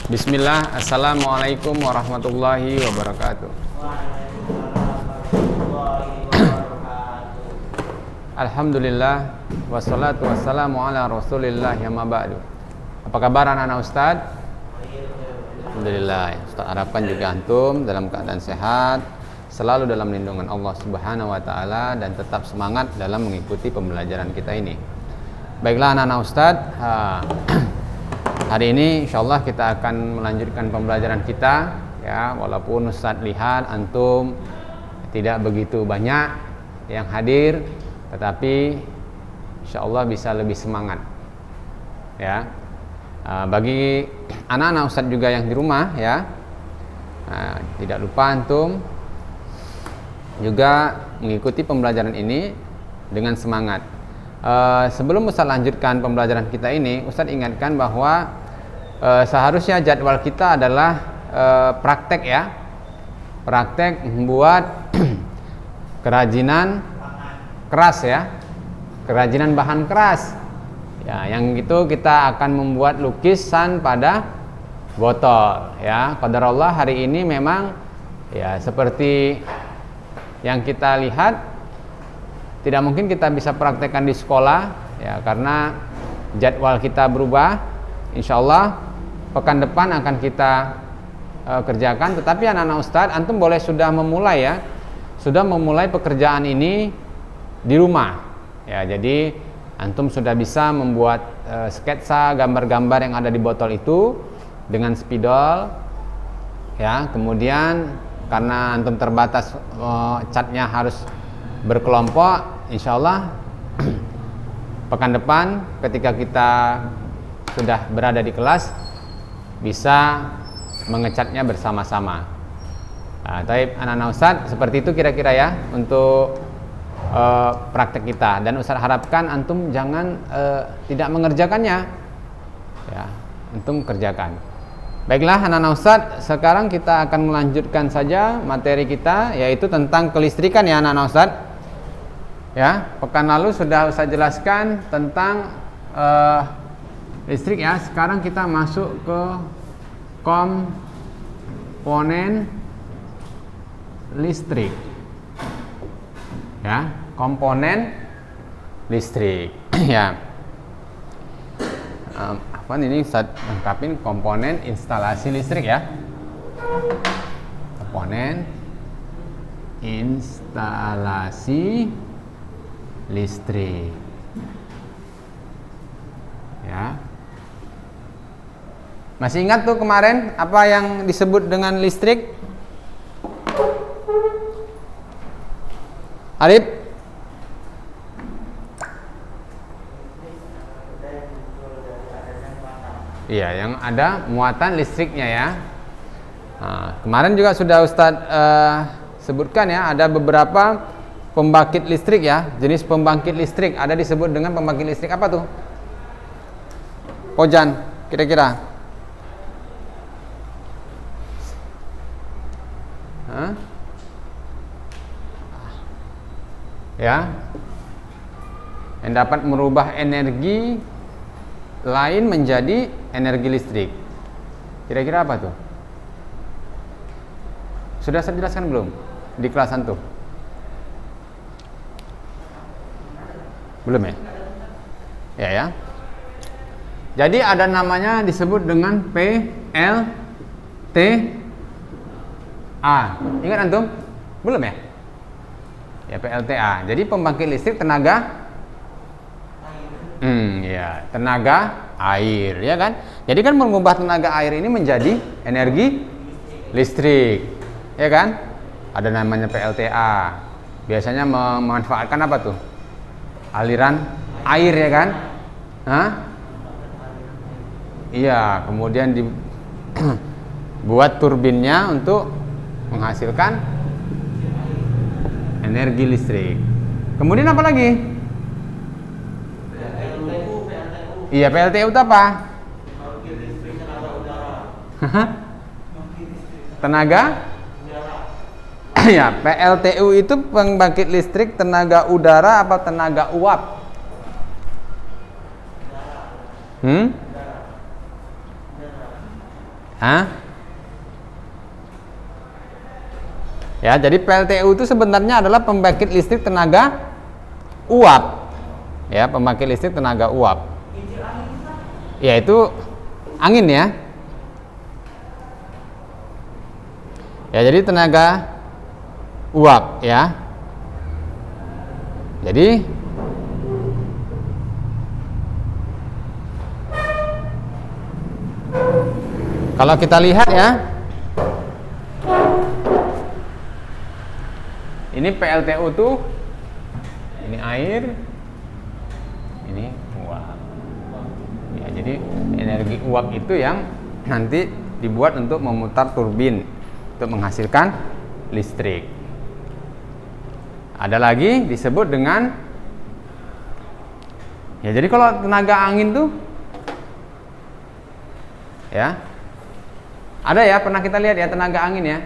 Bismillah, Assalamualaikum warahmatullahi wabarakatuh. Alhamdulillah, wassalatu wassalamu ala rasulillah, amma ba'du. Apa kabar anak-anak Ustadz? Alhamdulillah, Ustadz harapkan juga antum dalam keadaan sehat, selalu dalam lindungan Allah Subhanahu wa Ta'ala, dan tetap semangat dalam mengikuti pembelajaran kita ini. Baiklah anak-anak Ustadz, hari ini insyaallah kita akan melanjutkan pembelajaran kita, ya, walaupun Ustadz lihat antum tidak begitu banyak yang hadir, tetapi insyaallah bisa lebih semangat, ya. Bagi anak-anak Ustadz juga yang di rumah, ya, tidak lupa antum juga mengikuti pembelajaran ini dengan semangat. Sebelum Ustadz lanjutkan pembelajaran kita ini, Ustadz ingatkan bahwa seharusnya jadwal kita adalah praktek, ya, praktek membuat kerajinan keras, ya, kerajinan bahan keras, ya, yang itu kita akan membuat lukisan pada botol, ya. Qadarullah hari ini memang, ya, seperti yang kita lihat, tidak mungkin kita bisa praktekkan di sekolah, ya, karena jadwal kita berubah. Insyaallah pekan depan akan kita kerjakan. Tetapi anak-anak Ustadz, antum boleh sudah memulai, ya, sudah memulai pekerjaan ini di rumah, ya. Jadi antum sudah bisa membuat sketsa gambar-gambar yang ada di botol itu dengan spidol, ya. Kemudian karena antum terbatas catnya harus berkelompok, insyaallah pekan depan ketika kita sudah berada di kelas bisa mengecatnya bersama-sama. Taib anak-anak Ustadz, seperti itu kira-kira, ya, untuk praktek kita. Dan Ustadz harapkan antum jangan tidak mengerjakannya, ya, antum kerjakan. Baiklah anak-anak Ustadz, sekarang kita akan melanjutkan saja materi kita, yaitu tentang kelistrikan, ya anak-anak Ustadz. Ya, pekan lalu sudah Ustadz jelaskan tentang listrik, ya. Sekarang kita masuk ke komponen listrik, ya, komponen listrik. Ya, apa ini Ustadz lengkapin komponen instalasi listrik, ya, komponen instalasi listrik, ya. Masih ingat tuh kemarin apa yang disebut dengan listrik? Arif? Iya, yang ada muatan listriknya, ya. Nah, kemarin juga sudah Ustadz sebutkan, ya, ada beberapa pembangkit listrik, ya, jenis pembangkit listrik ada disebut dengan pembangkit listrik apa tuh? Pojan, kira-kira? Ya, yang dapat merubah energi lain menjadi energi listrik. Kira-kira apa tuh? Sudah saya jelaskan belum di kelas antum? Belum, ya? Ya, ya. Jadi ada namanya disebut dengan PLTA. Ingat antum? Belum, ya? Ya, PLTA. Jadi pembangkit listrik tenaga ya, tenaga air, ya kan? Jadi kan mengubah tenaga air ini menjadi energi listrik, ya kan? Ada namanya PLTA. Biasanya memanfaatkan apa tuh? Aliran air, ya kan? Iya, kemudian dibuat turbinnya untuk menghasilkan energi listrik. Kemudian apa lagi? Iya, PLTU itu apa? Tenaga? Ya, PLTU itu pembangkit listrik tenaga udara apa tenaga uap? Hah? Ya, jadi PLTU itu sebenarnya adalah pembangkit listrik tenaga uap. Ya, pembangkit listrik tenaga uap. Ya, itu angin ya. Ya, jadi tenaga uap ya. Jadi kalau kita lihat ya, ini PLTU tuh, ini air, ini uap. Ya, jadi energi uap itu yang nanti dibuat untuk memutar turbin untuk menghasilkan listrik. Ada lagi disebut dengan, ya jadi kalau tenaga angin tuh, ya ada ya, pernah kita lihat ya tenaga angin ya.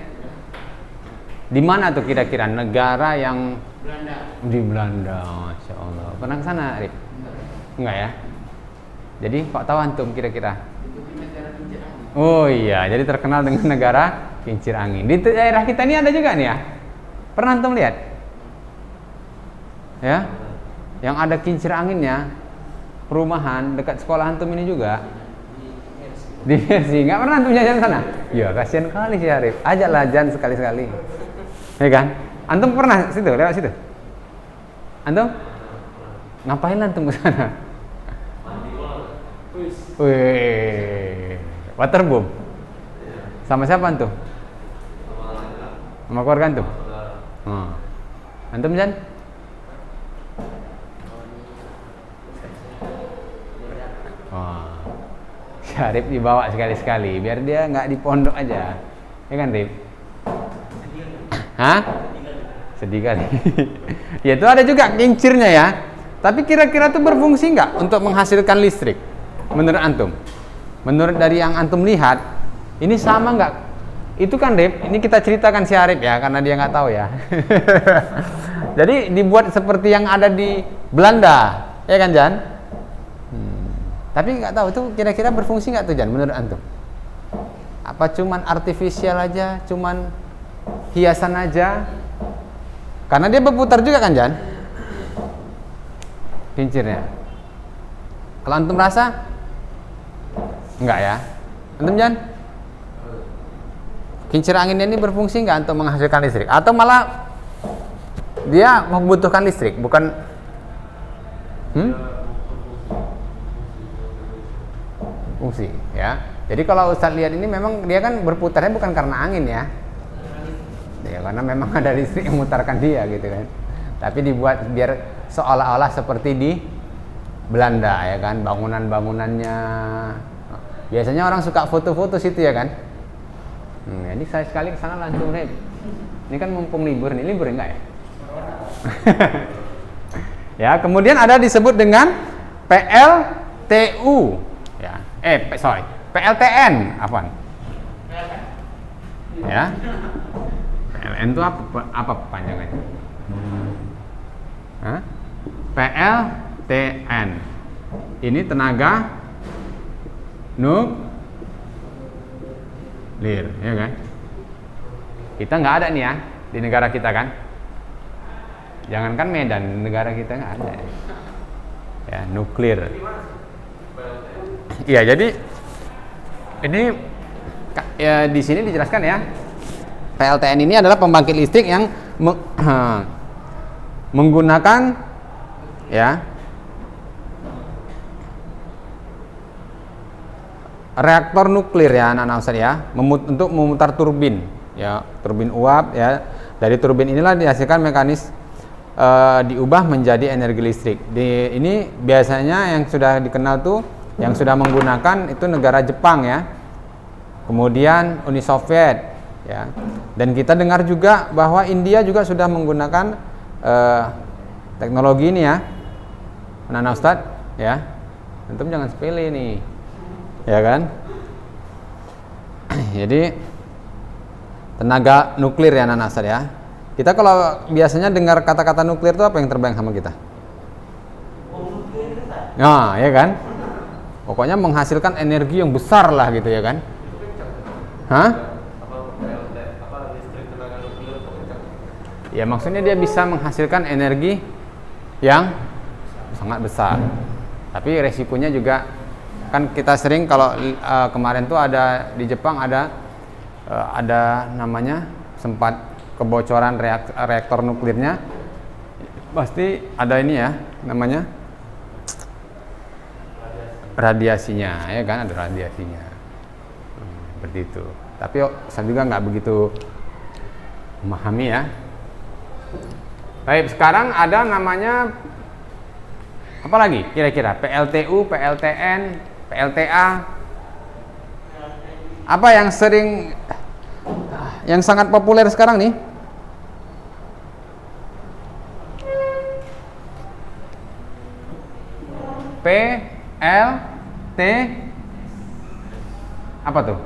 Di mana tuh kira-kira negara yang Belanda? Di Belanda, Masya Allah. Pernah ke sana, Rip? Enggak ya? Jadi kok tahu antum kira-kira? Itu di negara kincir angin. Oh iya, jadi terkenal dengan negara kincir angin. Di daerah kita ini ada juga nih ya. Pernah antum lihat? Ya, yang ada kincir anginnya, perumahan dekat sekolah antum ini juga. Di Mersi, nggak pernah antum jajan sana? Ya kasihan kali sih Arif, ajaklah jajan sekali-sekali, ya kan? Antum pernah situ, lewat situ? Antum? Ngapain antum ke sana? Wih, waterboom. Sama siapa antum? Sama keluarga antum? Antum Jan? Rip dibawa sekali-sekali biar dia nggak di pondok aja, ya kan Rip? Hah? Sedih kali. Ya itu ada juga kincirnya ya. Tapi kira-kira tuh berfungsi nggak untuk menghasilkan listrik? Menurut antum? Menurut dari yang antum lihat, ini sama nggak? Itu kan Rip, ini kita ceritakan si Arif ya, karena dia nggak tahu ya. Jadi dibuat seperti yang ada di Belanda, ya kan Jan? Tapi nggak tahu itu kira-kira berfungsi nggak tuh Jan menurut antum? Apa cuman artifisial aja, cuman hiasan aja? Karena dia berputar juga kan Jan? Kincirnya. Kalau antum rasa? Enggak ya? Antum Jan? Kincir anginnya ini berfungsi nggak untuk menghasilkan listrik? Atau malah dia membutuhkan listrik, bukan? Fungsi ya. Jadi kalau Ustadz lihat ini memang dia kan berputarnya bukan karena angin ya. Ya karena memang ada listrik yang memutarkan dia gitu kan. Tapi dibuat biar seolah-olah seperti di Belanda ya kan, bangunan-bangunannya. Biasanya orang suka foto-foto situ ya kan. Jadi saya sekali ke sana langsung Rip. Ini kan mumpung libur nih, libur enggak ya? Ya, kemudian ada disebut dengan PLTU ya. PLTN apaan? Ya. PLN itu apa panjangannya? Hah? PLTN. Ini tenaga nuklir, ya kan? Kita nggak ada nih ya di negara kita kan? Jangankan Medan, negara kita nggak ada. Ya, nuklir. Iya, jadi ini ya, di sini dijelaskan ya. PLTN ini adalah pembangkit listrik yang menggunakan ya reaktor nuklir ya anak-anak Ustaz ya, untuk memutar turbin ya, turbin uap ya. Dari turbin inilah dihasilkan mekanis diubah menjadi energi listrik. Ini biasanya yang sudah dikenal tuh, yang sudah menggunakan itu negara Jepang ya, kemudian Uni Soviet ya, dan kita dengar juga bahwa India juga sudah menggunakan teknologi ini ya, anak-anak Ustadz ya. Antum jangan sepele nih, ya kan? Jadi tenaga nuklir ya anak-anak Ustadz ya. Kita kalau biasanya dengar kata-kata nuklir itu apa yang terbayang sama kita? Nah, ya kan? Pokoknya menghasilkan energi yang besar lah gitu ya kan? Hah? Apa PLT, apa listrik tenaga nuklir itu kencang? Ya maksudnya dia bisa menghasilkan energi yang sangat besar. Tapi resikonya juga kan kita sering kalau kemarin tuh ada di Jepang ada namanya sempat kebocoran reaktor nuklirnya, pasti ada ini ya namanya radiasinya, ya kan, ada radiasinya. Seperti itu. Tapi saya juga nggak begitu memahami ya. Baik, sekarang ada namanya apa lagi kira-kira? PLTU, PLTN, PLTA. Apa yang sangat populer sekarang nih? PLT apa tuh?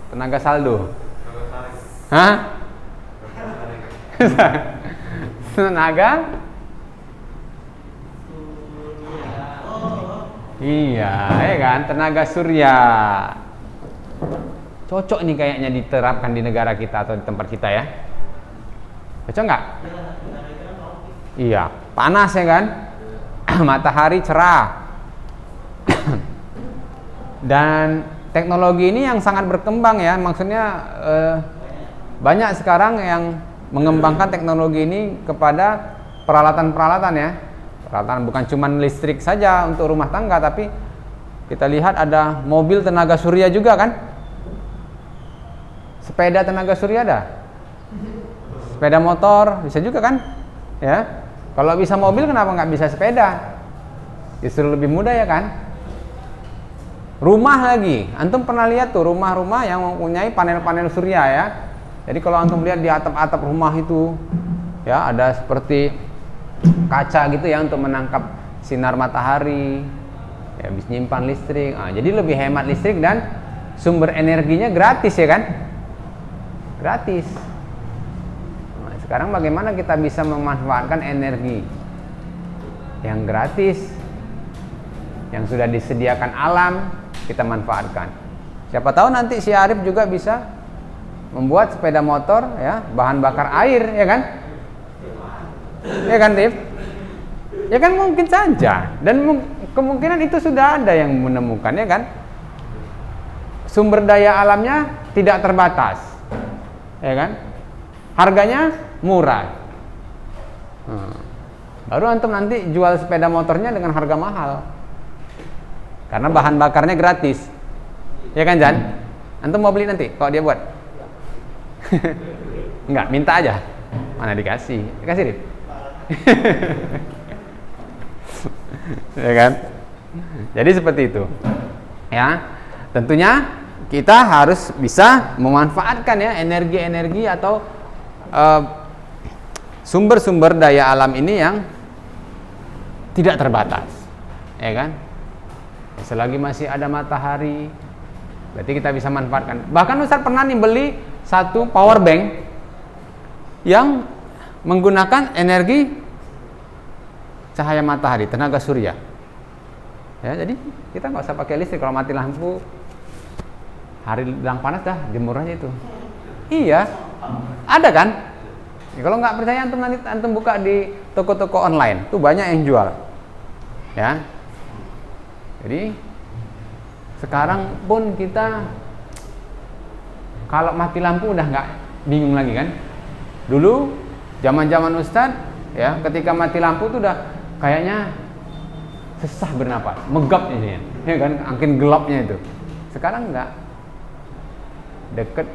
Tenaga saldo. Hah? Tenaga? Iya, ya kan? Tenaga surya. Cocok nih kayaknya diterapkan di negara kita atau di tempat kita ya. Cocok nggak? Iya, panas ya kan? Matahari cerah. Dan teknologi ini yang sangat berkembang ya, maksudnya banyak sekarang yang mengembangkan teknologi ini kepada peralatan-peralatan ya. Peralatan bukan cuma listrik saja untuk rumah tangga, tapi kita lihat ada mobil tenaga surya juga kan? Sepeda tenaga surya ada. Sepeda motor bisa juga kan? Ya. Kalau bisa mobil kenapa nggak bisa sepeda? Justru lebih mudah ya kan? Rumah lagi, antum pernah lihat tuh rumah-rumah yang mempunyai panel-panel surya ya. Jadi kalau antum lihat di atap-atap rumah itu ya ada seperti kaca gitu ya untuk menangkap sinar matahari, ya bisa nyimpan listrik. Jadi lebih hemat listrik dan sumber energinya gratis ya kan? Gratis. Nah, sekarang bagaimana kita bisa memanfaatkan energi yang gratis, yang sudah disediakan alam, kita manfaatkan. Siapa tahu nanti si Arif juga bisa membuat sepeda motor ya, bahan bakar air ya kan? Ya kan, Rif? Ya kan mungkin saja, dan kemungkinan itu sudah ada yang menemukan ya kan? Sumber daya alamnya tidak terbatas. Ya kan? Harganya murah. Baru antum nanti jual sepeda motornya dengan harga mahal. Karena bahan bakarnya gratis. Ya kan, Jan? Antum mau beli nanti kalau dia buat? Enggak, minta aja. Mana dikasih? Dikasih, Rif. Ya kan? Jadi seperti itu. Ya. Tentunya kita harus bisa memanfaatkan ya energi-energi atau sumber-sumber daya alam ini yang tidak terbatas. Ya kan? Selagi masih ada matahari, berarti kita bisa manfaatkan. Bahkan Ustaz pernah nih beli satu power bank yang menggunakan energi cahaya matahari, tenaga surya. Ya, jadi kita nggak usah pakai listrik. Kalau mati lampu, hari sedang panas dah jemur aja itu. Iya, ada kan? Ya, kalau nggak percaya antum nanti antum buka di toko-toko online, tuh banyak yang jual. Ya. Jadi sekarang pun kita kalau mati lampu udah nggak bingung lagi kan? Dulu zaman-zaman Ustadz ya, ketika mati lampu tuh udah kayaknya susah bernapas, megap ini ya kan, makin gelapnya itu. Sekarang enggak, deket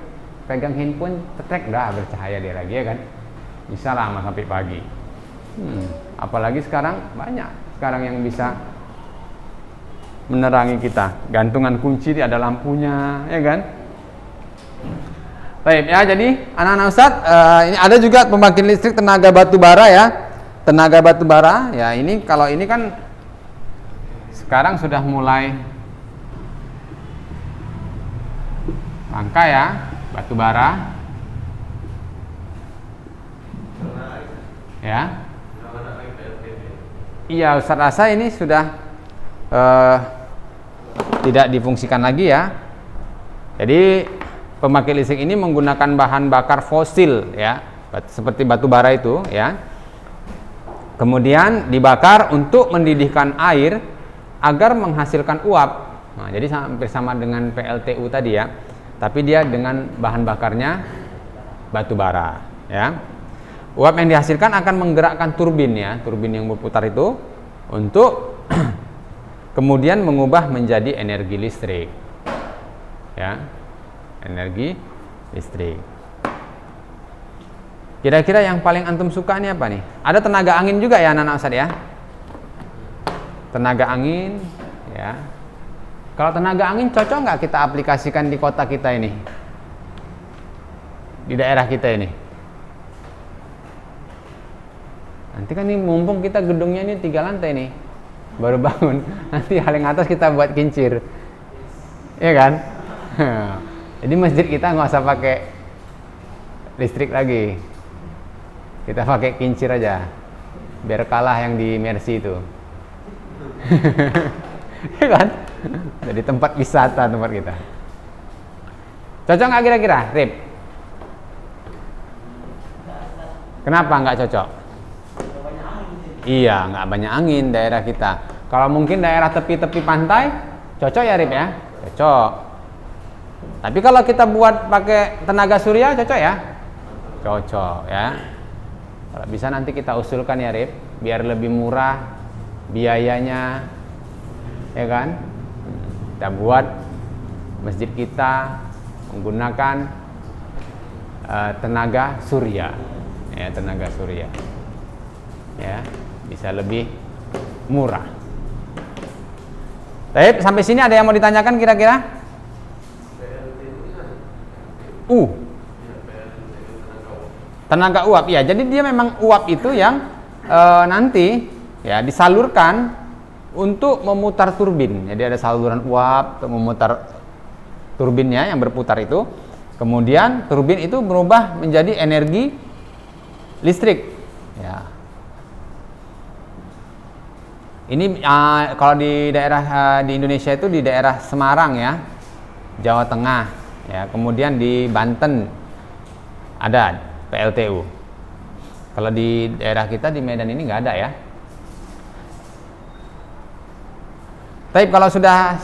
pegang handphone tetek udah bercahaya dia lagi ya kan, bisa lama sampai pagi. Apalagi sekarang banyak sekarang yang bisa menerangi kita, gantungan kunci ada lampunya ya kan. Baik ya, jadi anak-anak Ustadz ini ada juga pembangkit listrik tenaga batu bara ya. Tenaga batu bara ya, ini kalau ini kan sekarang sudah mulai langka ya, batu bara ya. Iya, Ustadz rasa ini sudah tidak difungsikan lagi ya. Jadi pembangkit listrik ini menggunakan bahan bakar fosil ya, seperti batu bara itu ya. Kemudian dibakar untuk mendidihkan air agar menghasilkan uap. Nah, jadi hampir sama dengan PLTU tadi ya, tapi dia dengan bahan bakarnya batu bara ya. Uap yang dihasilkan akan menggerakkan turbin ya, turbin yang berputar itu untuk kemudian mengubah menjadi energi listrik ya, energi listrik. Kira-kira yang paling antum suka ini apa nih? Ada tenaga angin juga ya anak-anak Ustaz ya, tenaga angin ya. Kalau tenaga angin cocok nggak kita aplikasikan di kota kita ini, di daerah kita ini? Nanti kan ini mumpung kita gedungnya ini 3 lantai nih, baru bangun, nanti paling atas kita buat kincir, ya kan? Jadi masjid kita nggak usah pakai listrik lagi, kita pakai kincir aja, biar kalah yang di Mercy itu, ya kan? Jadi tempat wisata tempat kita. Cocok nggak kira-kira, Rip? Kenapa nggak cocok? Iya, nggak banyak angin daerah kita. Kalau mungkin daerah tepi-tepi pantai, cocok ya Rip ya? Cocok. Tapi kalau kita buat pakai tenaga surya, cocok ya? Cocok ya. Kalau bisa nanti kita usulkan ya Rip, biar lebih murah biayanya, ya kan? Kita buat masjid kita menggunakan tenaga surya, ya, tenaga surya, ya, bisa lebih murah. Baik, sampai sini ada yang mau ditanyakan kira-kira? Tenaga uap, ya. Jadi dia memang uap itu yang nanti ya disalurkan untuk memutar turbin. Jadi ada saluran uap untuk memutar turbinnya yang berputar itu. Kemudian turbin itu berubah menjadi energi listrik. Ya. Ini kalau di daerah di Indonesia itu di daerah Semarang ya, Jawa Tengah, ya. Kemudian di Banten ada PLTU. Kalau di daerah kita di Medan ini nggak ada ya. Tapi kalau sudah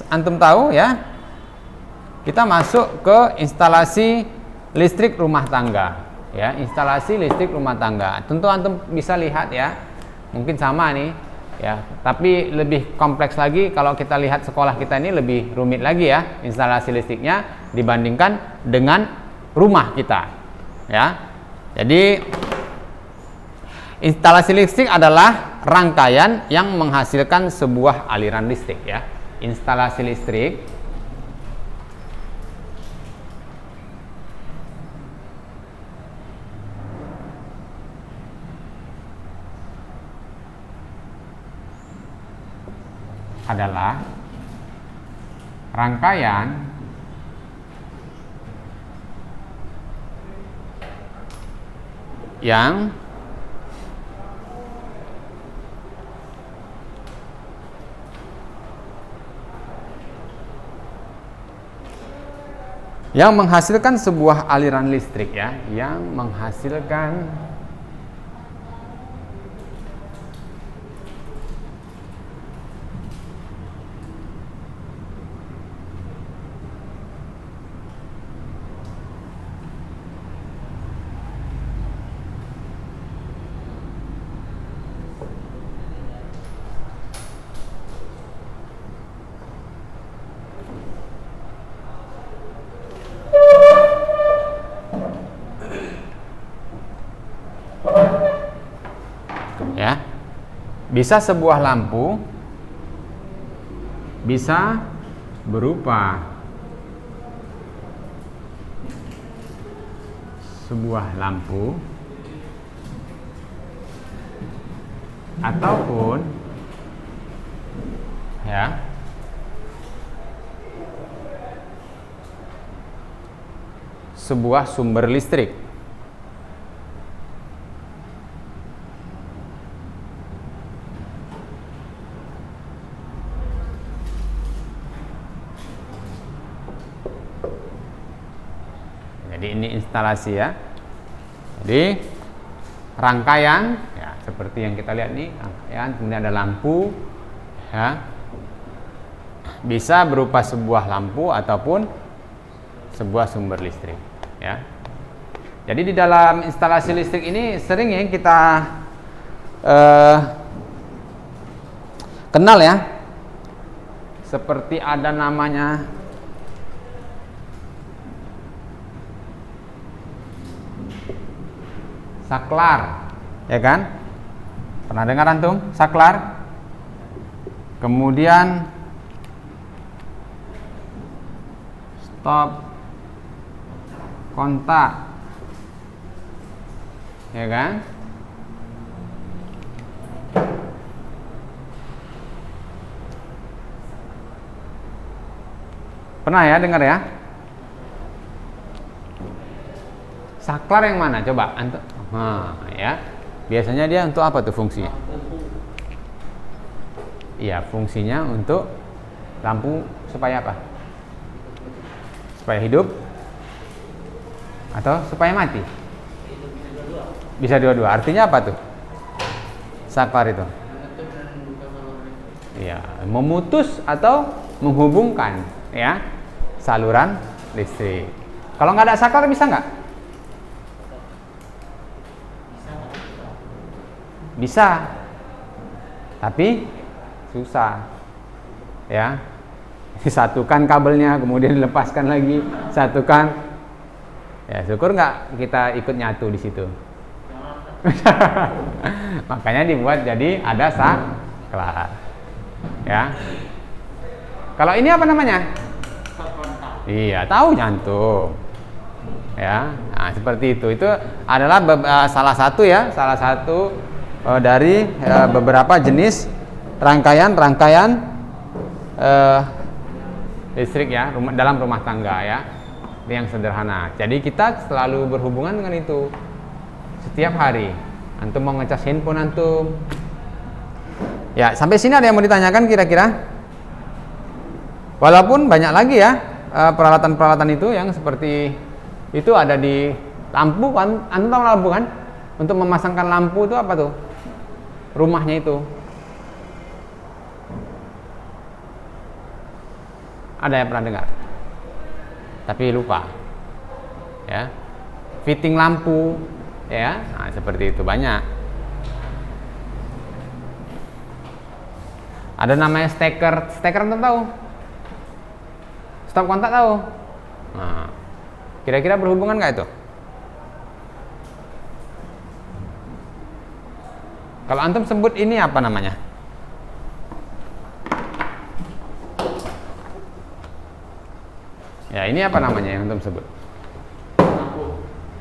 antum tahu ya, kita masuk ke instalasi listrik rumah tangga. Ya, instalasi listrik rumah tangga. Tentu antum bisa lihat ya, mungkin sama nih. Ya, tapi lebih kompleks lagi kalau kita lihat sekolah kita ini lebih rumit lagi ya instalasi listriknya dibandingkan dengan rumah kita. Ya, jadi instalasi listrik adalah rangkaian yang menghasilkan sebuah aliran listrik ya. Instalasi listrik adalah rangkaian yang menghasilkan sebuah aliran listrik ya, yang menghasilkan ya, bisa sebuah lampu bisa berupa sebuah lampu ataupun ya sebuah sumber listrik. Jadi ini instalasi ya. Jadi rangkaian ya seperti yang kita lihat nih, rangkaian, kemudian ada lampu ya. Bisa berupa sebuah lampu ataupun sebuah sumber listrik ya. Jadi di dalam instalasi listrik ini sering ya kita kenal ya, seperti ada namanya saklar, ya kan? Pernah dengar antum saklar? Kemudian stop kontak, ya kan? Pernah ya dengar ya? Saklar yang mana? Coba antum. Ya. Biasanya dia untuk apa tuh fungsinya? Iya, fungsinya untuk lampu supaya apa? Supaya hidup atau supaya mati? Bisa dua-dua. Artinya apa tuh? Saklar itu. Iya, memutus atau menghubungkan ya saluran listrik. Kalau nggak ada saklar bisa nggak? Bisa, tapi susah ya. Disatukan kabelnya, kemudian dilepaskan lagi, satukan. Ya syukur nggak kita ikut nyatu di situ. Makanya dibuat jadi ada saklar ya. Kalau ini apa namanya? Iya, tahu nyantum. Ya, nah, seperti itu. Itu adalah salah satu dari beberapa jenis rangkaian listrik ya, dalam rumah tangga ya. Yang sederhana. Jadi kita selalu berhubungan dengan itu setiap hari. Antum mau ngecas handphone antum. Ya, sampai sini ada yang mau ditanyakan kira-kira? Walaupun banyak lagi ya peralatan-peralatan itu yang seperti itu ada di lampu kan. Antum tahu lampu kan? Untuk memasangkan lampu itu apa tuh? Rumahnya itu. Ada yang pernah dengar? Tapi lupa. Ya. Fitting lampu ya. Nah, seperti itu banyak. Ada namanya steker. Steker antum tahu? Stop kontak tahu? Nah, kira-kira berhubungan nggak itu? Kalau antum sebut ini apa namanya? Ya, ini apa namanya yang antum sebut?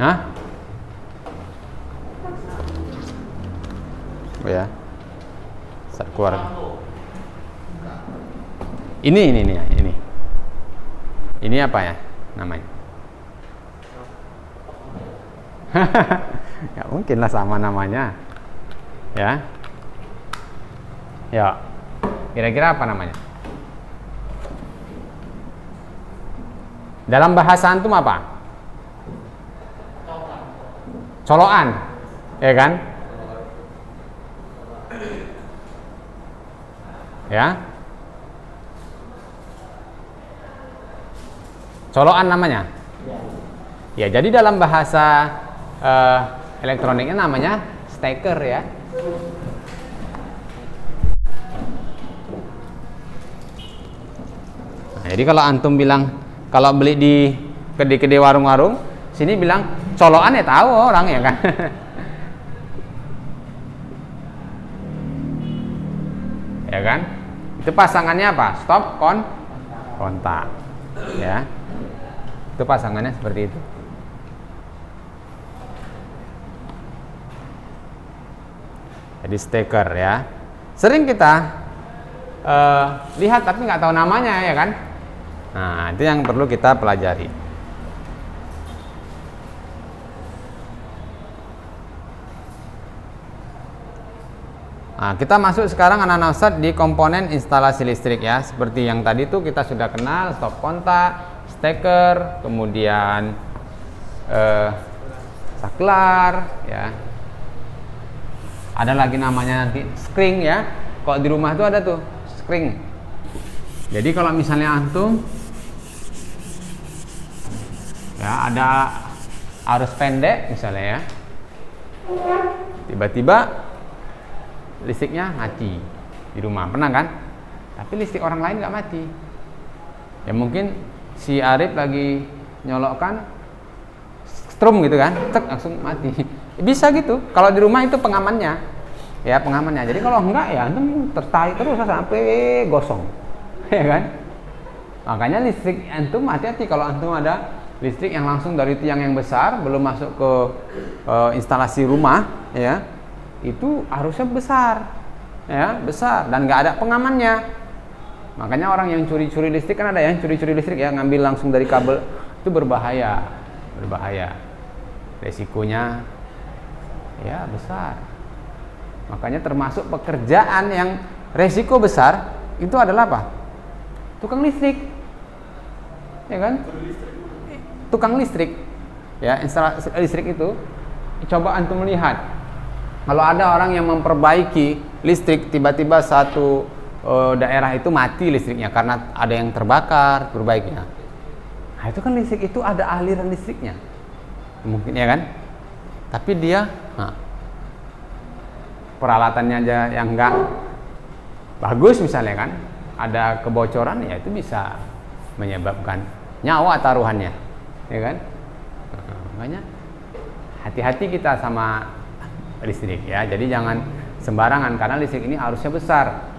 Hah? Oh ya. Saya keluar. Ini. Ini apa ya namanya? Ya mungkin lah sama namanya. Ya. Ya. Kira-kira apa namanya? Dalam bahasa antum apa? Colokan. Ya kan? Ya. Colokan namanya? Ya, jadi dalam bahasa elektroniknya namanya steker ya. Nah, jadi kalau antum bilang, kalau beli di kedai-kedai warung-warung, sini bilang colokan ya tahu orang ya kan. Ya kan? Itu pasangannya apa? Stop kontak. Ya. Itu pasangannya seperti itu. Jadi steker ya. Sering kita lihat tapi nggak tahu namanya ya kan. Nah, itu yang perlu kita pelajari. Nah, kita masuk sekarang anak-anak Ustadz di komponen instalasi listrik ya. Seperti yang tadi tuh kita sudah kenal, stop kontak, steker, kemudian saklar, ya. Ada lagi namanya nanti skring, ya. Kalau di rumah tuh ada tuh skring. Jadi kalau misalnya antum ya ada arus pendek misalnya, ya, tiba-tiba listriknya mati di rumah, pernah kan? Tapi listrik orang lain nggak mati. Ya mungkin si Arif lagi nyolokkan strum gitu kan, tek langsung mati. Bisa gitu. Kalau di rumah itu pengamannya, ya pengamannya. Jadi kalau enggak ya antum tertarik terus sampai gosong, ya kan? Makanya listrik antum hati-hati kalau antum ada listrik yang langsung dari tiang yang besar belum masuk ke instalasi rumah, ya itu arusnya besar, ya besar dan nggak ada pengamannya. Makanya orang yang curi-curi listrik kan ada yang curi-curi listrik ya, ngambil langsung dari kabel, itu berbahaya, resikonya ya besar. Makanya termasuk pekerjaan yang resiko besar itu adalah apa? Tukang listrik, ya kan? Tukang listrik, ya instalasi listrik itu. Coba antum melihat, kalau ada orang yang memperbaiki listrik, tiba-tiba satu daerah itu mati listriknya karena ada yang terbakar, perbaikinya. Nah itu kan listrik itu ada aliran listriknya, mungkin ya kan? Tapi dia peralatannya aja yang enggak bagus misalnya kan, ada kebocoran, ya itu bisa menyebabkan nyawa taruhannya, ya kan? Makanya hati-hati kita sama listrik, ya. Jadi jangan sembarangan karena listrik ini arusnya besar.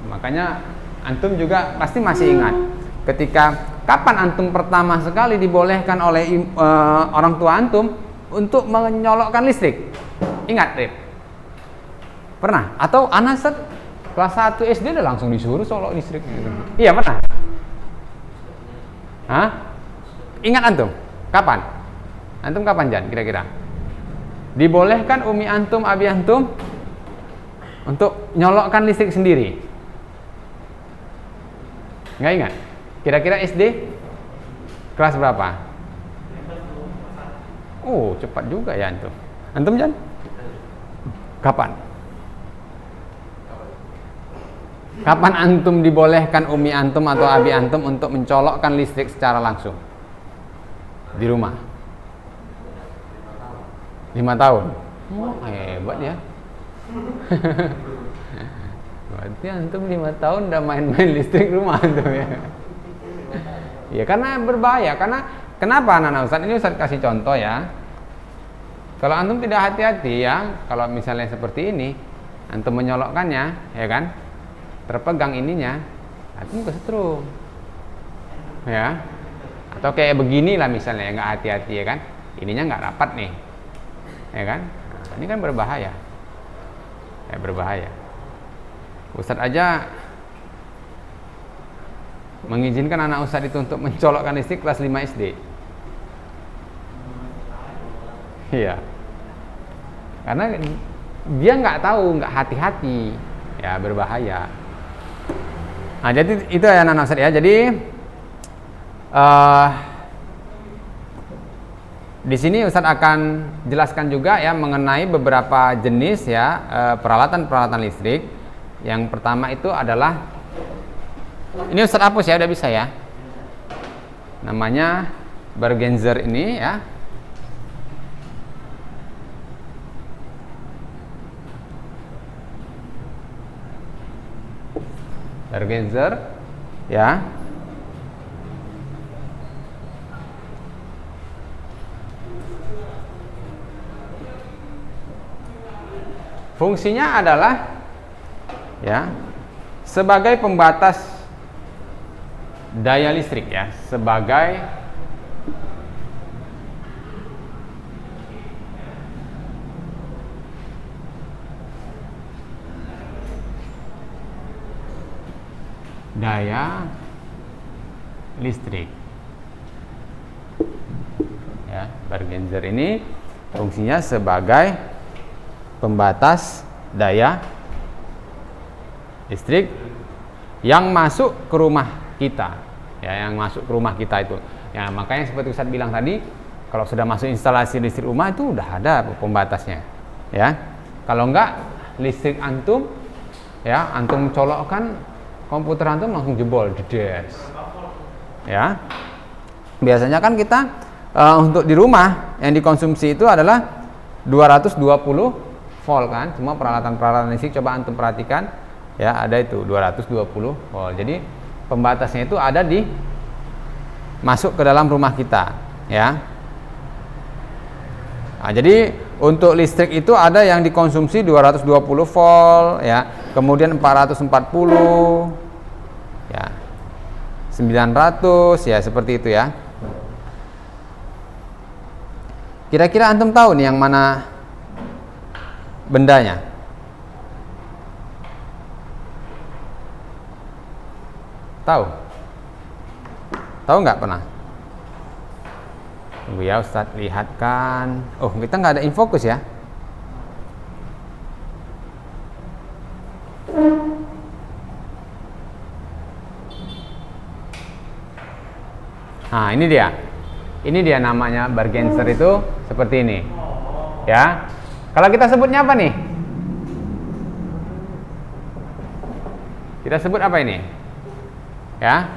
Makanya antum juga pasti masih ingat ketika kapan antum pertama sekali dibolehkan oleh orang tua antum untuk menyolokkan listrik. Ingat, Rip? Pernah? Atau anak kelas 1 SD udah langsung disuruh solok listrik gitu. Iya, pernah? Hah? Ingat antum? Kapan? Antum kapan, Jan? Kira-kira? Dibolehkan umi antum, abi antum untuk nyolokkan listrik sendiri? Nggak ingat? Kira-kira SD? Kelas berapa? Oh, cepat juga ya antum. Antum, Jan? Kapan? Kapan antum dibolehkan umi antum atau abi antum untuk mencolokkan listrik secara langsung di rumah? 5 tahun. Oh, hebat ya. Berarti antum 5 tahun udah main-main listrik rumah antum ya. Ya karena berbahaya. Karena kenapa anak-anak Ustaz? Ini Ustaz kasih contoh ya. Kalau antum tidak hati-hati ya, kalau misalnya seperti ini, antum menyolokkannya, ya kan? Terpegang ininya, antum kesetrum. Ya. Atau kayak beginilah misalnya, nggak hati-hati ya kan? Ininya nggak rapat nih. Ya kan? Nah, ini kan berbahaya. Ya berbahaya. Ustadz aja mengizinkan anak Ustadz itu untuk mencolokkan listrik kelas 5 SD. Iya. Karena dia nggak tahu, nggak hati-hati, ya berbahaya. Nah jadi itu ya anak Ustadz ya. Jadi di sini Ustadz akan jelaskan juga ya mengenai beberapa jenis ya peralatan-peralatan listrik. Yang pertama itu adalah ini Ustadz hapus ya, udah bisa ya. Namanya Bergenser ini ya. Bergenser ya. Fungsinya adalah ya sebagai pembatas daya listrik ya, sebagai daya listrik ya. Bergenser ini fungsinya sebagai pembatas daya listrik yang masuk ke rumah kita ya, yang masuk ke rumah kita itu ya. Makanya seperti Ustadz bilang tadi, Kalau sudah masuk instalasi listrik rumah itu udah ada pembatasnya, ya. Kalau enggak, listrik antum, ya, antum colokkan komputer antum langsung jebol, jedes. Ya. Biasanya kan kita untuk di rumah yang dikonsumsi itu adalah 220 volt kan. Semua peralatan-peralatan listrik coba antum perhatikan, ya, ada itu 220 volt. Jadi pembatasnya itu ada di masuk ke dalam rumah kita, ya. Nah, jadi untuk listrik itu ada yang dikonsumsi 220 volt, ya, kemudian 440, ya, 900, ya, seperti itu, ya. Kira-kira antum tahu nih yang mana bendanya? Tahu? Tahu nggak pernah? Tunggu ya, Ustadz lihatkan. Oh, kita nggak ada infokus ya. Nah, ini dia. Ini dia namanya Bargenser itu seperti ini. Ya. Kalau kita sebutnya apa nih? Kita sebut apa ini? Ya.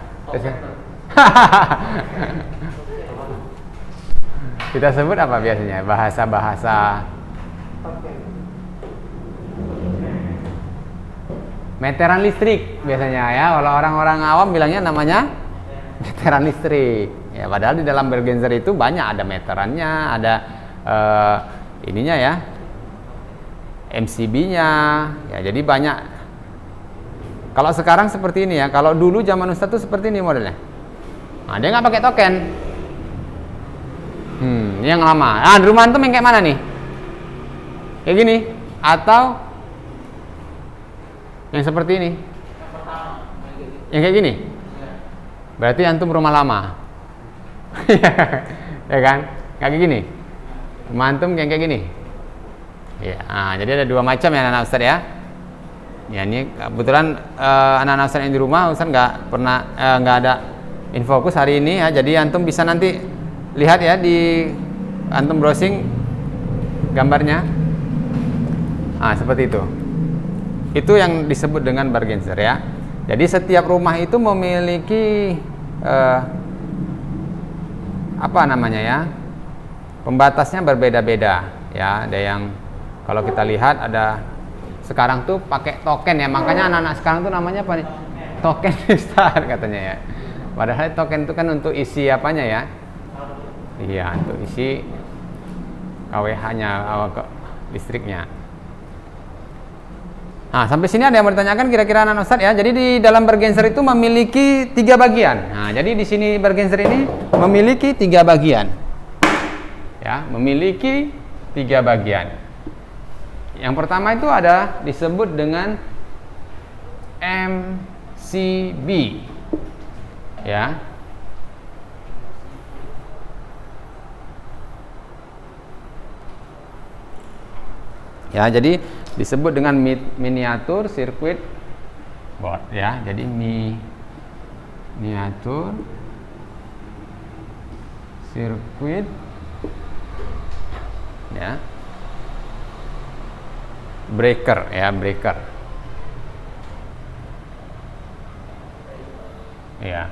Kita sebut apa biasanya? Bahasa-bahasa meteran listrik biasanya, ya. Kalau orang-orang awam bilangnya namanya meteran listrik. Ya, padahal di dalam Bargenser itu banyak, ada meterannya, ada ininya, ya, MCB-nya, ya. Jadi banyak. Kalau sekarang seperti ini, ya. Kalau dulu zaman Ustadz tuh seperti ini modelnya. Nah, dia nggak pakai token. Ini yang lama. Nah, di rumah antum yang kayak mana nih? Kayak gini atau yang seperti ini? Yang kayak gini? Berarti antum rumah lama. Ya kan? Kayak gini. Rumah antum kayak gini. Ya, nah, jadi ada dua macam ya anak-anak Ustaz, ya. Ya, ini kebetulan anak-anak Ustaz yang di rumah Ustaz nggak ada infokus hari ini, ya. Jadi antum bisa nanti lihat, ya, di antum browsing gambarnya. Nah, seperti itu. Itu yang disebut dengan Bargenser, ya. Jadi setiap rumah itu memiliki apa namanya, ya, pembatasnya berbeda-beda, ya. Ada yang kalau kita lihat ada sekarang tuh pakai token, ya. Makanya anak-anak sekarang tuh namanya apa nih? Token Ustaz katanya, ya. Padahal token itu kan untuk isi apanya, ya? Iya, untuk isi KWH-nya, listriknya. Nah, sampai sini ada yang mau ditanyakan kira-kira anak Ustadz, ya. Jadi di dalam Bargenser itu memiliki 3 bagian. Nah, jadi di sini Bargenser ini memiliki 3 bagian. Ya, memiliki 3 bagian. Yang pertama itu ada disebut dengan MCB. Ya. Ya, jadi disebut dengan miniatur circuit board, ya. Jadi miniatur circuit, ya, breaker, ya, breaker, ya.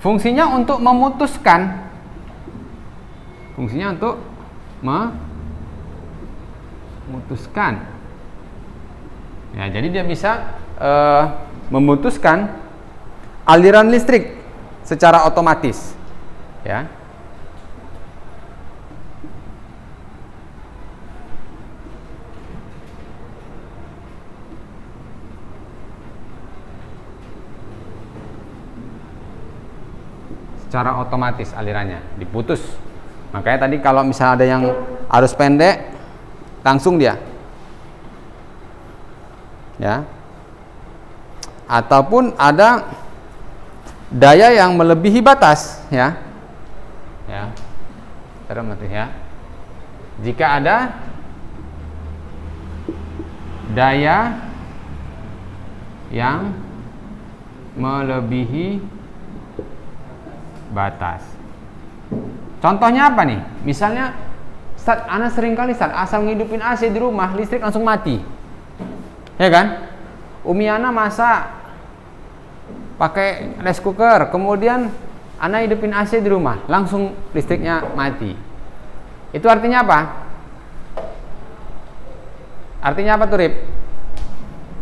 Fungsinya untuk memutuskan, ya. Jadi dia bisa memutuskan aliran listrik secara otomatis, ya. Secara otomatis alirannya diputus. Makanya tadi kalau misalnya ada yang arus pendek, langsung dia, ya. Ataupun ada daya yang melebihi batas, ya. Ya. Ya. Jika ada daya yang melebihi batas, Contohnya apa nih? Misalnya, Ustaz, ana sering kali Ustaz, asal ngidupin AC di rumah, listrik langsung mati. Ya kan? Umi ana masak pakai rice cooker, kemudian ana hidupin AC di rumah, langsung listriknya mati. Itu artinya apa? Artinya apa tuh, Rip?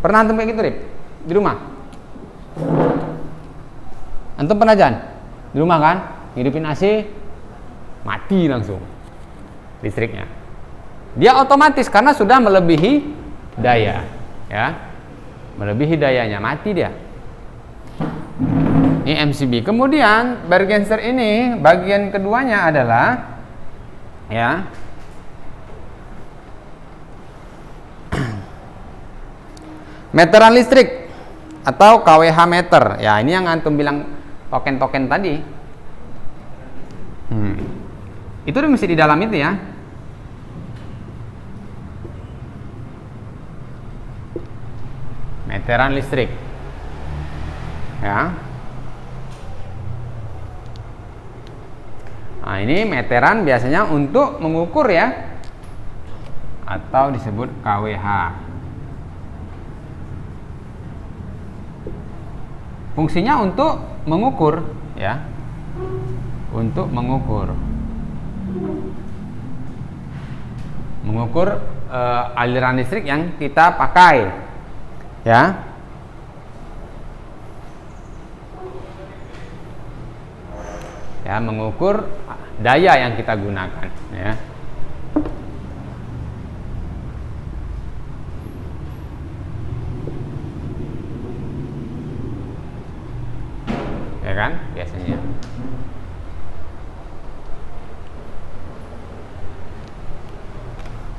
Pernah antum kayak gitu, Rip? Di rumah? Antum pernah Jan? Di rumah kan? Ngidupin AC, mati langsung listriknya. Dia otomatis karena sudah melebihi daya, ya, melebihi dayanya, mati dia. Ini MCB. Kemudian bergenser ini bagian keduanya adalah, ya, meteran listrik atau kWh meter. Ya, ini yang antum bilang token-token tadi. Itu mesti di dalam itu ya. Meteran listrik. Ya. Nah, ini meteran biasanya untuk mengukur ya, atau disebut kWh. Fungsinya untuk mengukur ya. Untuk mengukur aliran listrik yang kita pakai, ya. Ya, mengukur daya yang kita gunakan, ya. Ya kan, biasanya.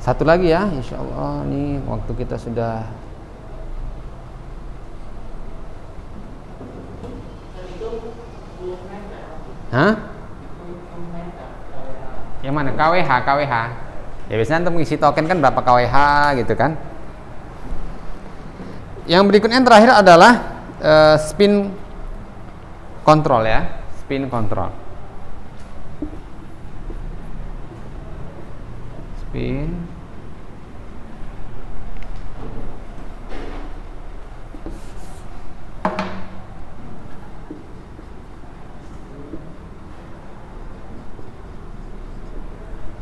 Satu lagi ya, insya Allah nih waktu kita sudah. Hah? Yang mana? KWH. Ya biasanya untuk mengisi token kan berapa KWH gitu kan. Yang berikutnya yang terakhir adalah spin control ya, spin control. Spin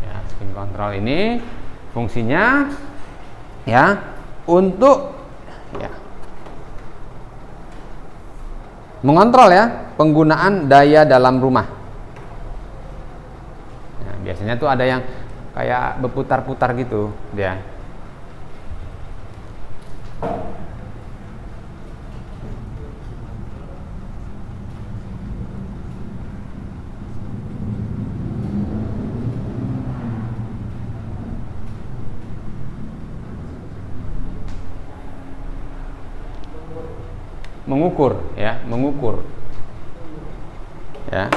ya, spin control ini fungsinya ya untuk ya mengontrol ya penggunaan daya dalam rumah. Nah, biasanya tuh ada yang kayak berputar-putar gitu dia. Mengukur ya, mengukur. Ya.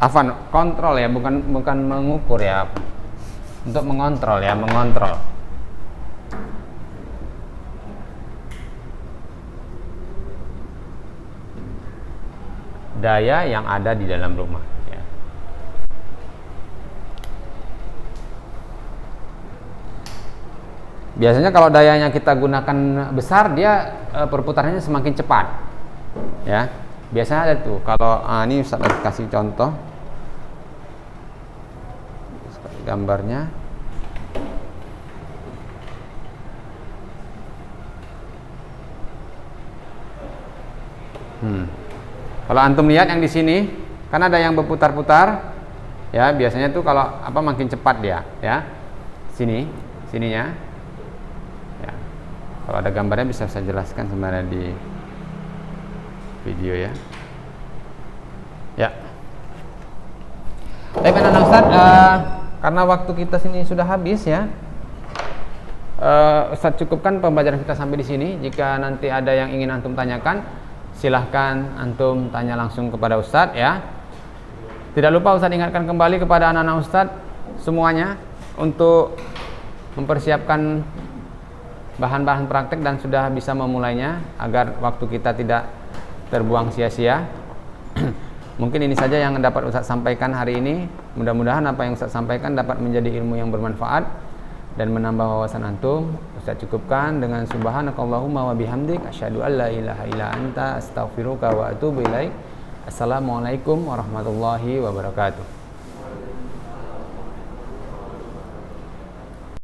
Afan, kontrol ya, bukan mengukur ya. Untuk mengontrol ya, mengontrol. Daya yang ada di dalam rumah ya. Biasanya kalau dayanya kita gunakan besar, dia perputarannya semakin cepat. Ya. Biasanya ada tuh kalau ini Ustaz kasih contoh gambarnya. Kalau antum lihat yang di sini, kan ada yang berputar-putar, ya biasanya tuh kalau apa makin cepat dia, ya sininya, ya. Kalau ada gambarnya bisa saya jelaskan sebenarnya di video ya. Ya. Baik anak-anak Ustaz, karena waktu kita sini sudah habis ya. Ustaz cukupkan pembelajaran kita sampai di sini. Jika nanti ada yang ingin antum tanyakan, silahkan antum tanya langsung kepada Ustaz ya. Tidak lupa Ustaz ingatkan kembali kepada anak-anak Ustaz semuanya untuk mempersiapkan bahan-bahan praktek dan sudah bisa memulainya agar waktu kita tidak terbuang sia-sia. Mungkin ini saja yang dapat Ustaz sampaikan hari ini. Mudah-mudahan apa yang Ustaz sampaikan dapat menjadi ilmu yang bermanfaat dan menambah wawasan antum. Ustaz cukupkan dengan subhanakallahumma wa bihamdik asyhadu an la ilaha illa anta astaghfiruka wa atubu ilaik. Assalamualaikum warahmatullahi wabarakatuh.